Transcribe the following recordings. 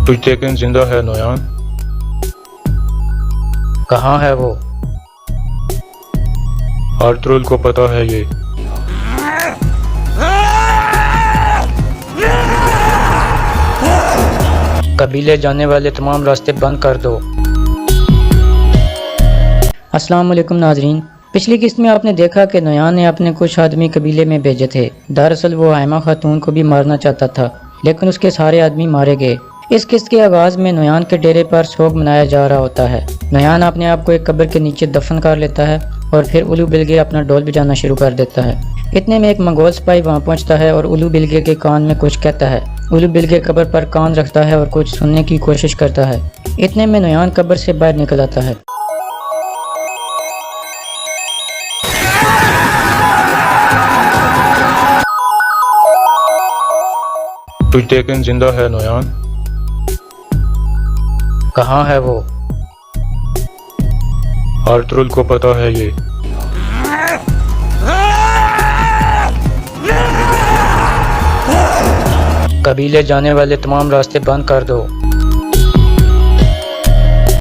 तुझतेकिन जिंदा है नोयान। कहाँ है वो? आर्तुरुल को पता है ये। कबीले जाने वाले तमाम रास्ते बंद कर दो। अस्सलाम वालेकुम नाजरीन, पिछली किस्त में आपने देखा कि नोयान ने अपने कुछ आदमी कबीले में भेजे थे। दरअसल वो आयमा खातून को भी मारना चाहता था, लेकिन उसके सारे आदमी मारे गए। इस किस्त के आगाज में नोयान के डेरे पर सोग मनाया जा रहा होता है। नोयान अपने आप को एक कब्र के नीचे दफन कर लेता है और फिर उलू बिलगे अपना ढोल बजाना शुरू कर देता है। इतने में एक मंगोल सिपाही वहां पहुंचता है और उलू बिलगे के कान में कुछ कहता है। उलू बिलगे कब्र पर कान रखता है और कुछ सुनने की कोशिश करता है। इतने में नोयान कब्र से बाहर निकल आता है। तुझतेकिन जिंदा है नोयान। कहाँ है वो? आर्तुरुल को पता है ये। कबीले जाने वाले तमाम रास्ते बंद कर दो।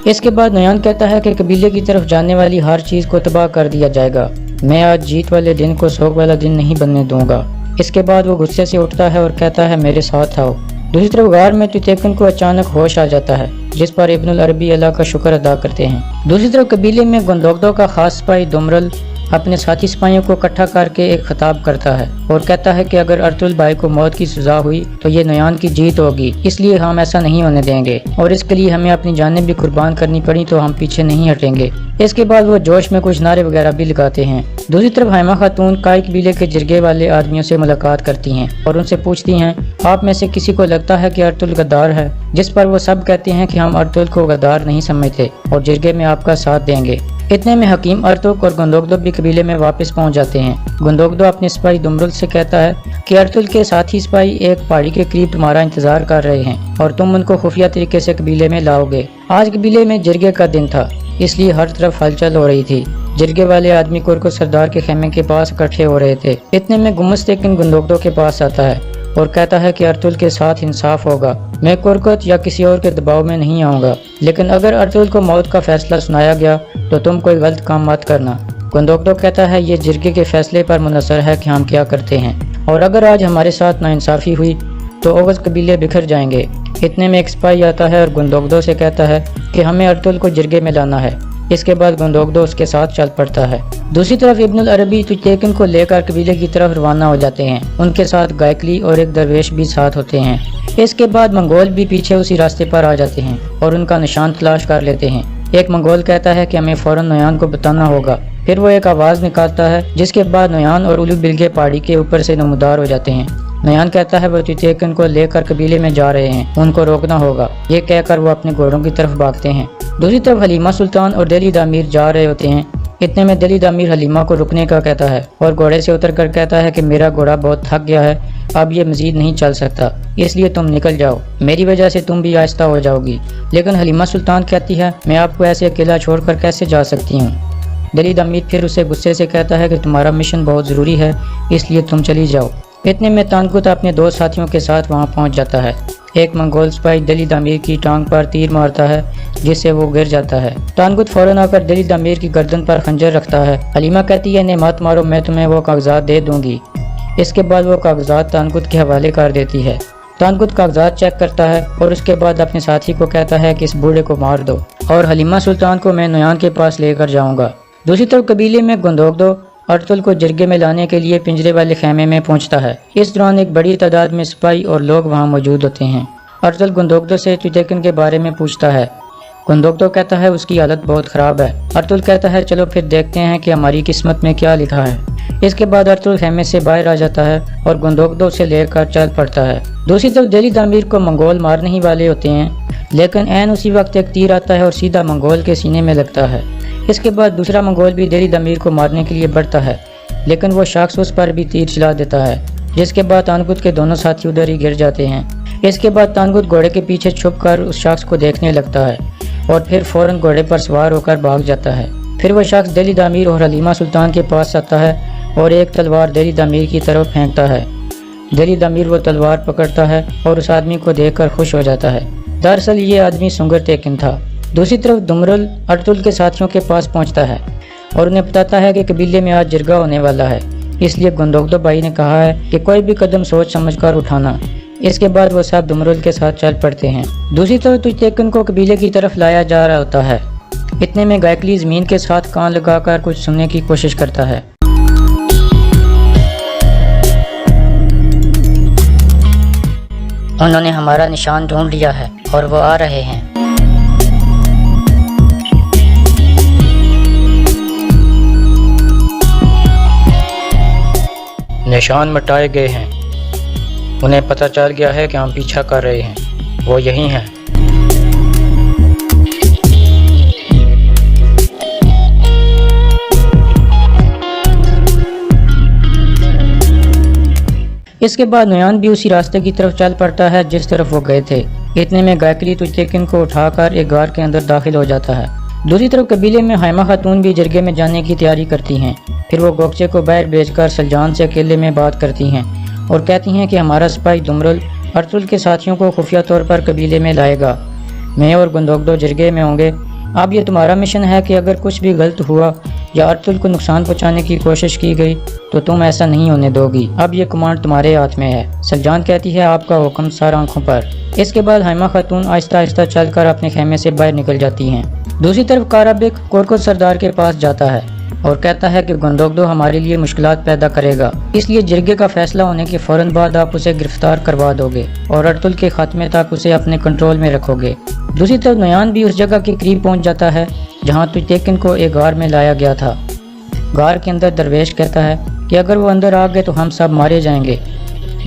इसके बाद नोयान कहता है कि कबीले की तरफ जाने वाली हर चीज को तबाह कर दिया जाएगा। मैं आज जीत वाले दिन को सोग वाला दिन नहीं बनने दूंगा। इसके बाद वो गुस्से से उठता है और कहता है मेरे साथ आओ। दूसरी तरफ गार में तुतैकिन को अचानक होश आ जाता है, जिस पर इब्नुल अरबी अल्लाह का शुक्र अदा करते हैं। दूसरी तरफ कबीले में गुंदोगदो का खास सिपाही दुमरल अपने साथी सिपाहियों को इकट्ठा करके एक खिताब करता है और कहता है कि अगर अर्तुल भाई को मौत की सजा हुई तो ये नोयान की जीत होगी, इसलिए हम ऐसा नहीं होने देंगे और इसके लिए हमें अपनी जानें भी कुर्बान करनी पड़ी तो हम पीछे नहीं हटेंगे। इसके बाद वो जोश में कुछ नारे वगैरह भी लगाते हैं। दूसरी तरफ हाइमा खातून काई कबीले के जिरगे वाले आदमियों से मुलाकात करती हैं और उनसे पूछती हैं आप में से किसी को लगता है कि अर्तुल गद्दार है? जिस पर वो सब कहते हैं कि हम अर्तुल को गद्दार नहीं समझते और जिरगे में आपका साथ देंगे। इतने में हकीम अर्तुक और गुंदोगदो भी कबीले में वापस पहुंच जाते हैं। गुंदोगदो अपने सिपाही दुमरुल से कहता है कि अर्तुल के साथी सिपाही एक पहाड़ी के करीब तुम्हारा इंतजार कर रहे हैं और तुम उनको खुफिया तरीके से कबीले में लाओगे। आज कबीले में जिरगे का दिन था, इसलिए हर तरफ हलचल हो रही थी। जिरगे वाले आदमी कुरकुत सरदार के खेमे के पास इकट्ठे हो रहे थे। इतने में गुमस्तेकिन गुंदोगदो के पास आता है और कहता है कि अर्तुल के साथ इंसाफ होगा। मैं कुरकुत या किसी और के दबाव में नहीं आऊंगा, लेकिन अगर अर्तुल को मौत का फैसला सुनाया गया तो तुम कोई गलत काम मत करना। गुंदोगदो कहता है ये जिरगे के फैसले पर मुनहसर है कि हम क्या करते हैं, और अगर आज हमारे साथ नाइंसाफी हुई तो ओगज कबीले बिखर जाएंगे। इतने में एक सिपाही आता है और गुंदोगदो से कहता है कि हमें अर्तुल को जिरगे में लाना है। इसके बाद गुंदोगदो उसके साथ चल पड़ता है। दूसरी तरफ इब्नुल अरबी तुतैकिन को लेकर कबीले की तरफ रवाना हो जाते हैं। उनके साथ गायकली और एक दरवेश भी साथ होते हैं। इसके बाद मंगोल भी पीछे उसी रास्ते पर आ जाते हैं और उनका निशान तलाश कर लेते हैं। एक मंगोल कहता है कि हमें फौरन नोयान को बताना होगा। फिर वो एक आवाज निकालता है, जिसके बाद नोयान और उलू बिलगे पहाड़ी के ऊपर से नमूदार हो जाते हैं। नोयान कहता है वो तुतैकिन को लेकर कबीले में जा रहे हैं, उनको रोकना होगा। ये कहकर वो अपने घोड़ों की तरफ भागते हैं। दूसरी तरफ हलीमा सुल्तान और दिली दामीर जा रहे होते हैं। इतने में दिली दामीर हलीमा को रुकने का कहता है और घोड़े से उतर कर कहता है कि मेरा घोड़ा बहुत थक गया है, अब ये मजीद नहीं चल सकता, इसलिए तुम निकल जाओ, मेरी वजह से तुम भी आहिस्ता हो जाओगी। लेकिन हलीमा सुल्तान कहती है मैं आपको ऐसे अकेला छोड़कर कैसे जा सकती हूँ। दिली दामीर फिर उसे गुस्से से कहता है कि तुम्हारा मिशन बहुत ज़रूरी है, इसलिए तुम चली जाओ। इतने में तानकुत अपने दो साथियों के साथ वहां पहुंच जाता है। एक मंगोल सिपाही दिली दामीर की टांग पर तीर मारता है, जिससे वो गिर जाता है। तानकुत फौरन आकर दिली दामीर की गर्दन पर खंजर रखता है। हलीमा कहती है इन्हें मत मारो, मैं तुम्हें वो कागजात दे दूंगी। इसके बाद वो कागजात तानकुत के हवाले कर देती है। तानकुत कागजात चेक करता है और उसके बाद अपने साथी को कहता है कि इस बूढ़े को मार दो और हलीमा सुल्तान को मैं नोयान के पास लेकर जाऊंगा। दूसरी तरफ कबीले में गुंदोगदो अर्तुल को जिरगे में लाने के लिए पिंजरे वाले खेमे में पहुंचता है। इस दौरान एक बड़ी तादाद में सिपाही और लोग वहां मौजूद होते हैं। अर्तुल गुंदोगदो से तुतैकिन के बारे में पूछता है। गुंदोगदो कहता है उसकी हालत बहुत खराब है। अर्तुल कहता है चलो फिर देखते हैं कि हमारी किस्मत में क्या लिखा है। इसके बाद अर्तुल खेमे से बाहर आ जाता है और गुंदोगदो से लेकर चल पड़ता है। दूसरी तरफ दिली दामीर को मंगोल मारने ही वाले होते हैं, लेकिन ऐन उसी वक्त एक तीर आता है और सीधा मंगोल के सीने में लगता है। इसके बाद दूसरा मंगोल भी दिली दामीर को मारने के लिए बढ़ता है, लेकिन वो शख्स उस पर भी तीर चला देता है, जिसके बाद तानकुत के दोनों साथी उधर ही गिर जाते हैं। इसके बाद तानकुत घोड़े के पीछे छुपकर उस शख्स को देखने लगता है और फिर फौरन घोड़े पर सवार होकर भाग जाता है। फिर वो शख्स दिली दामीर और हलीमा सुल्तान के पास आता है और एक तलवार दिली दामीर की तरफ फेंकता है। दिली दामीर वो तलवार पकड़ता है और उस आदमी को देखकर खुश हो जाता है। दरअसल ये आदमी सुंगर टेकन था। दूसरी तरफ दुमरुल अर्तुल के साथियों के पास पहुंचता है और उन्हें बताता है कि कबीले में आज जिरगा होने वाला है, इसलिए गुंदोगदो भाई ने कहा है कि कोई भी कदम सोच समझकर उठाना। इसके बाद वो सब दुमरुल के साथ चल पड़ते हैं। दूसरी तरफ तुजटेकन को कबीले की तरफ लाया जा रहा होता है। इतने में गायकली ज़मीन के साथ कान लगाकर कुछ सुनने की कोशिश करता है। उन्होंने हमारा निशान ढूंढ लिया है और वो आ रहे हैं। निशान मिटाए गए हैं। उन्हें पता चल गया है कि हम पीछा कर रहे हैं। वो यहीं हैं। इसके बाद नुयान भी उसी रास्ते की तरफ चल पड़ता है जिस तरफ वो गए थे। इतने में गायकली तुजटेकन को उठाकर एक गार के अंदर दाखिल हो जाता है। दूसरी तरफ कबीले में हाइमा खातून भी जिरगे में जाने की तैयारी करती हैं। फिर वो गोकचे को बाहर भेजकर सलजान से अकेले में बात करती हैं और कहती हैं कि हमारा सिपाही दुमरुल अर्तुल के साथियों को खुफिया तौर पर कबीले में लाएगा। मैं और गुंदोगदो जिरगे में होंगे। अब ये तुम्हारा मिशन है कि अगर कुछ भी गलत हुआ या अर्तुल को नुकसान पहुंचाने की कोशिश की गई तो तुम ऐसा नहीं होने दोगी। अब ये कमांड तुम्हारे हाथ में है। सलजान कहती है आपका हुक्म सर आंखों पर। इसके बाद हाइमा खातून आहिस्ता आहिस्ता चलकर अपने खेमे से बाहर निकल जाती हैं। दूसरी तरफ काराबिक कोरको सरदार के पास जाता है और कहता है कि गुंदोगदो हमारे लिए मुश्किलात पैदा करेगा, इसलिए जिरगे का फैसला होने के फौरन बाद आप उसे गिरफ्तार करवा दोगे और अर्तुल के खात्मे तक उसे अपने कंट्रोल में रखोगे। दूसरी तरफ नुयान भी उस जगह के करीब पहुंच जाता है जहां तुजटेकन को एक गार में लाया गया था। गार के अंदर दरवेश कहता है कि अगर वो अंदर आ गए तो हम सब मारे जाएंगे।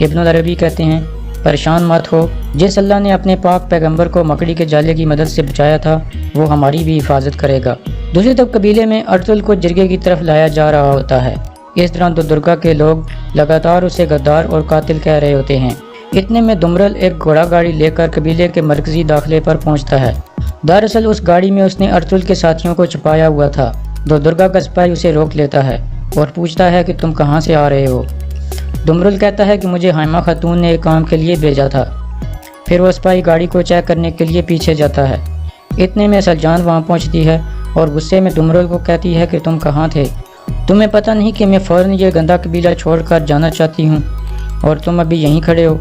इब्नुल अरबी कहते हैं परेशान मत हो, जिस अल्लाह ने अपने पाक पैगंबर को मकड़ी के जाले की मदद से बचाया था वो हमारी भी हिफाजत करेगा। दूसरी तरफ कबीले में अर्तुल को जिरगे की तरफ लाया जा रहा होता है। इस दौरान दुर्गा के लोग लगातार उसे गद्दार और कातिल कह रहे होते हैं। इतने में दुमरुल एक घोड़ा गाड़ी लेकर कबीले के मरकजी दाखिले पर पहुंचता है। दरअसल उस गाड़ी में उसने अर्तुल के साथियों को छुपाया हुआ था। दुर्गा का सिपाही उसे रोक लेता है और पूछता है कि तुम कहाँ से आ रहे हो। दुमरुल कहता है कि मुझे हाइमा खातून ने एक काम के लिए भेजा था। फिर वो सिपाही गाड़ी को चेक करने के लिए पीछे जाता है। इतने में सलजान वहाँ पहुँचती है और गुस्से में दुमरुल को कहती है कि तुम कहाँ थे, तुम्हें पता नहीं कि मैं फ़ौरन ये गंदा कबीला छोड़कर जाना चाहती हूँ और तुम अभी यहीं खड़े हो।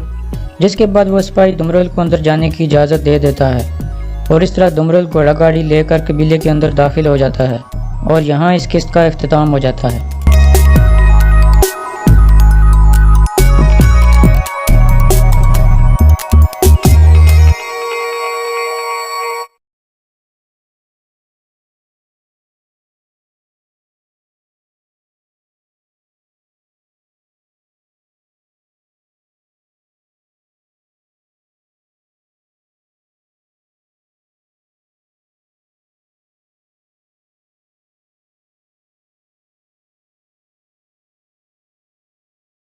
जिसके बाद वो सिपाही दुमरुल को अंदर जाने की इजाज़त दे देता है और इस तरह दुमरुल घोड़ा गाड़ी लेकर कबीले के अंदर दाखिल हो जाता है और यहाँ इस किस्त का इख्तिताम हो जाता है।